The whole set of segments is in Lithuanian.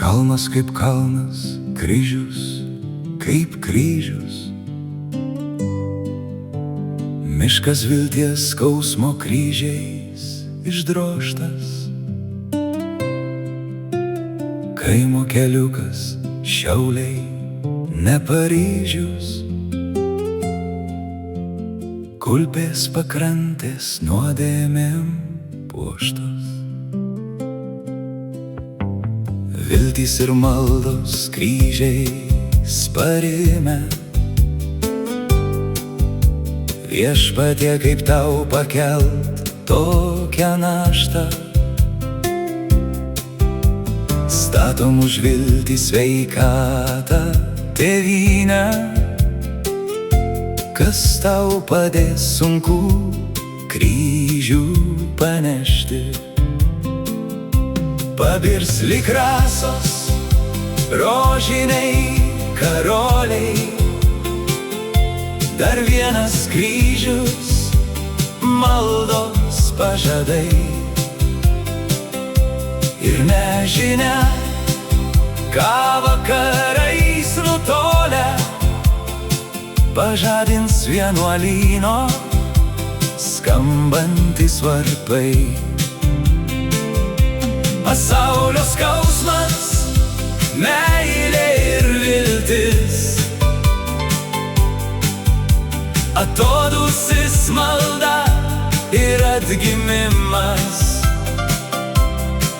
Kalnas kaip kalnas, kryžius kaip kryžius. Miškas vilties skausmo kryžiais išdrožtas. Kaimo keliukas, Šiauliai, ne Paryžius. Kulpės pakrantės nuodėmėm puoštos. Viltys ir maldos kryžiais parimę. Viešpatie, kaip tau pakelt tokią naštą. Statom už viltį, sveikatą, tėvynę. Kas tau padės sunku kryžių panešti? Pabirs lyg rasos rožiniai karoliai. Dar vienas kryžius, maldos pažadai. Ir nežinia, ką vakarais nutolę pažadins vienuolyno skambantys varpai. Pasaulio skausmas, meilė ir viltis, atodūsis malda ir atgimimas.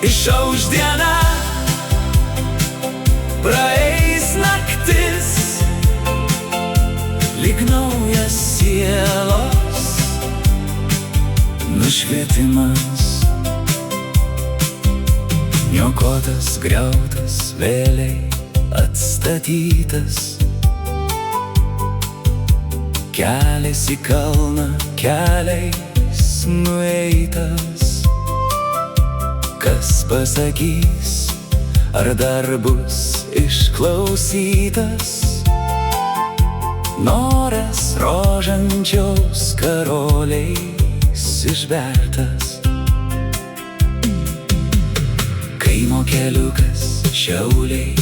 Išauš diena, praeis naktis, lyg naujas sielos nušvietimas. Niokotas, griautas, vėliai atstatytas. Kelias į kalną, keliais nueitas. Kas pasakys, ar dar bus išklausytas noras rožančiaus karoliais išbertas? Kaimo keliukas, Šiauliai,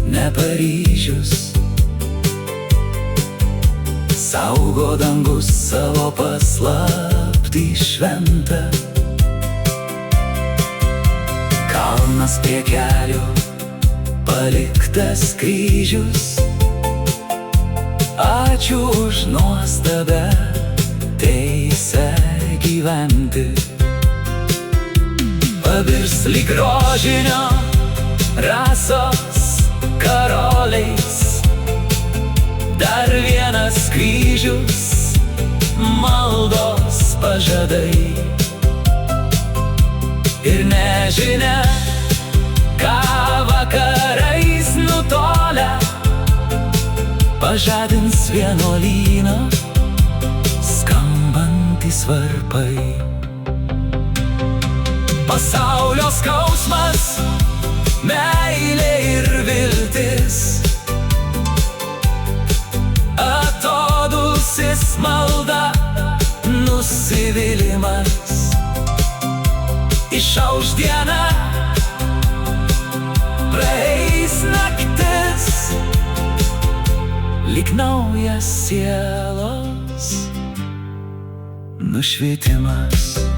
ne Paryžius. Saugo dangus savo paslaptį šventą. Kalnas prie kelio, paliktas kryžius. Ačiū už nuostabę teisę gyventi. Pavirs lyg rožinio rasos karoliais. Dar vienas kryžius, maldos pažadai. Ir nežinia, ką vakarais nutolę pažadins vienuolyną skambantys varpai. Pasaulio skausmas, meilė ir viltis, atodūsis malda, nusivylimas. Išauš diena, praeis naktis, lyg naujas sielos nušvietimas.